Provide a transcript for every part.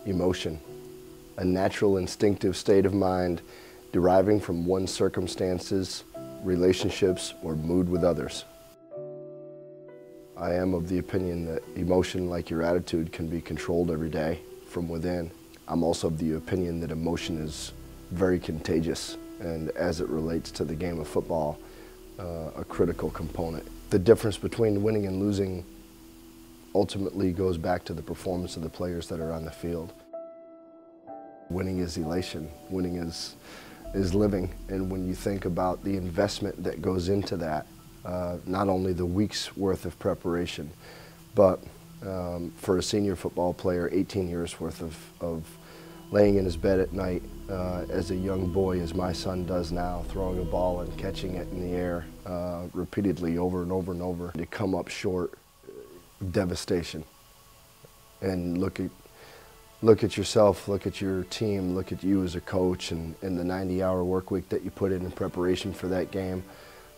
emotion, a natural instinctive state of mind deriving from one's circumstances, relationships, or mood with others. I am of the opinion that emotion, like your attitude, can be controlled every day from within. I'm also of the opinion that emotion is very contagious, and as it relates to the game of football, a critical component. The difference between winning and losing ultimately goes back to the performance of the players that are on the field. Winning is elation. Winning is living, and when you think about the investment that goes into that, not only the week's worth of preparation, but for a senior football player, 18 years worth of laying in his bed at night as a young boy, as my son does now, throwing a ball and catching it in the air repeatedly over and over and over, to come up short, devastation. And look at yourself, look at your team, look at you as a coach, and the 90-hour work week that you put in preparation for that game.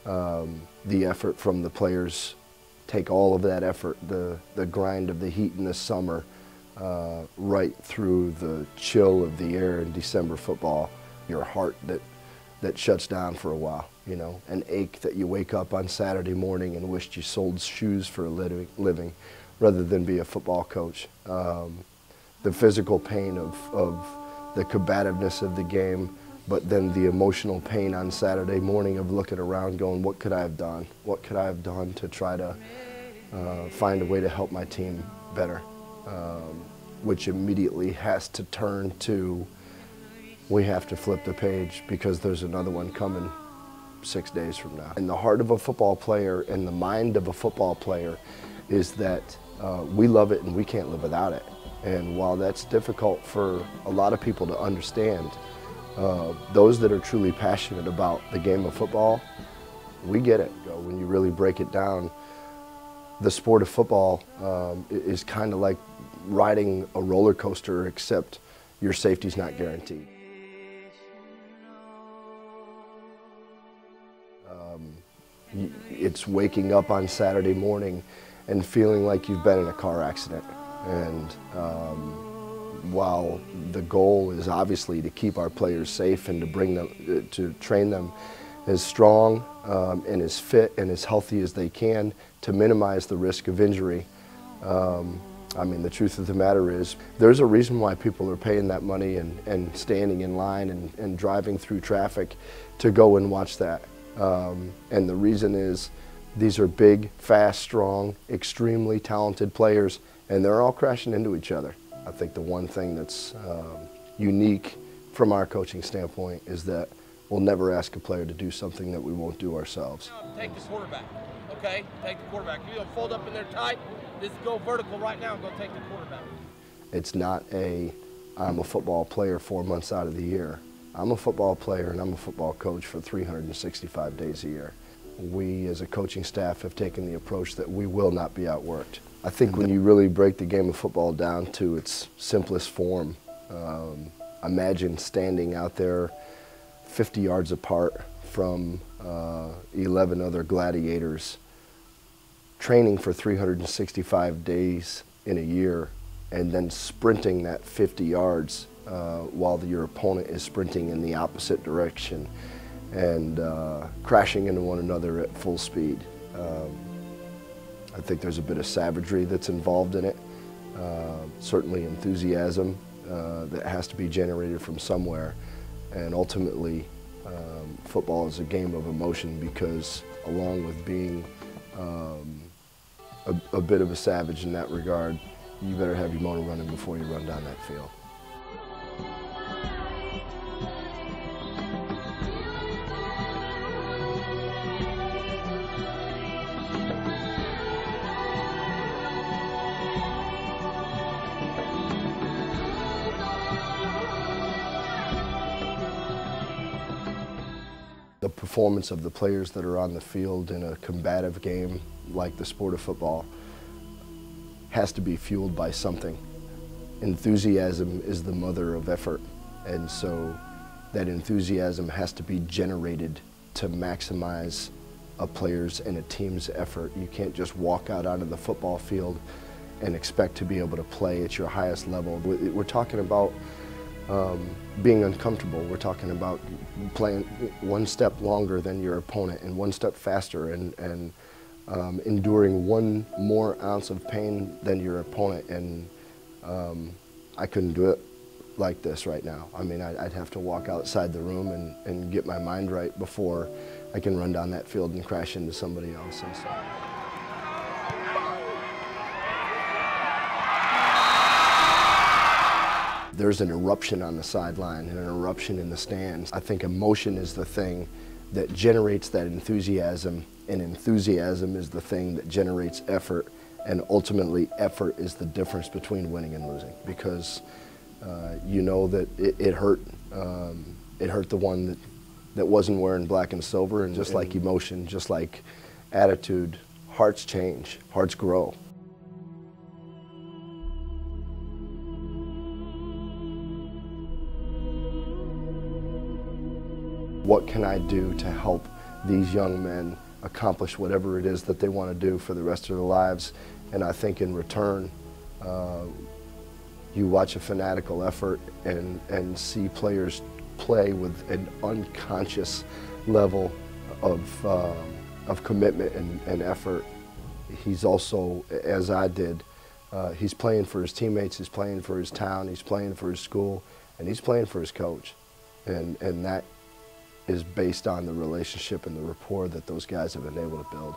The effort from the players, take all of that effort, the grind of the heat in the summer, right through the chill of the air in December football, your heart that shuts down for a while, you know, an ache that you wake up on Saturday morning and wished you sold shoes for a living rather than be a football coach. The physical pain of the combativeness of the game, but then the emotional pain on Saturday morning of looking around going, what could I have done? What could I have done to try to find a way to help my team better? Which immediately has to turn to, we have to flip the page because there's another one coming 6 days from now. In the heart of a football player and the mind of a football player is that we love it and we can't live without it. And while that's difficult for a lot of people to understand, those that are truly passionate about the game of football, we get it. When you really break it down, the sport of football is kind of like riding a roller coaster, except your safety's not guaranteed. It's waking up on Saturday morning and feeling like you've been in a car accident. And while the goal is obviously to keep our players safe and to bring them, to train them as strong and as fit and as healthy as they can to minimize the risk of injury, I mean, the truth of the matter is there's a reason why people are paying that money and standing in line and driving through traffic to go and watch that. And the reason is these are big, fast, strong, extremely talented players, and they're all crashing into each other. I think the one thing that's unique from our coaching standpoint is that we'll never ask a player to do something that we won't do ourselves. Take the quarterback, okay? Take the quarterback. You're going to fold up in there tight. Just go vertical right now and go take the quarterback. It's not I'm a football player 4 months out of the year. I'm a football player and I'm a football coach for 365 days a year. We as a coaching staff have taken the approach that we will not be outworked. I think when you really break the game of football down to its simplest form, imagine standing out there 50 yards apart from 11 other gladiators, training for 365 days in a year, and then sprinting that 50 yards while your opponent is sprinting in the opposite direction and crashing into one another at full speed. I think there's a bit of savagery that's involved in it, certainly enthusiasm that has to be generated from somewhere, and ultimately football is a game of emotion because along with being a bit of a savage in that regard, you better have your motor running before you run down that field. The performance of the players that are on the field in a combative game like the sport of football has to be fueled by something. Enthusiasm is the mother of effort, and so that enthusiasm has to be generated to maximize a player's and a team's effort. You can't just walk out onto the football field and expect to be able to play at your highest level. We're talking about being uncomfortable. We're talking about playing one step longer than your opponent and one step faster, and enduring one more ounce of pain than your opponent. And I couldn't do it like this right now. I mean, I'd have to walk outside the room and get my mind right before I can run down that field and crash into somebody else. And so. There's an eruption on the sideline and an eruption in the stands. I think emotion is the thing that generates that enthusiasm, and enthusiasm is the thing that generates effort, and ultimately effort is the difference between winning and losing, because you know that it hurt. It hurt the one that wasn't wearing black and silver, and just like emotion, just like attitude, hearts change, hearts grow. What can I do to help these young men accomplish whatever it is that they want to do for the rest of their lives? And I think in return, you watch a fanatical effort and see players play with an unconscious level of commitment and effort. He's also, as I did, he's playing for his teammates, he's playing for his town, he's playing for his school, and he's playing for his coach. And that is based on the relationship and the rapport that those guys have been able to build.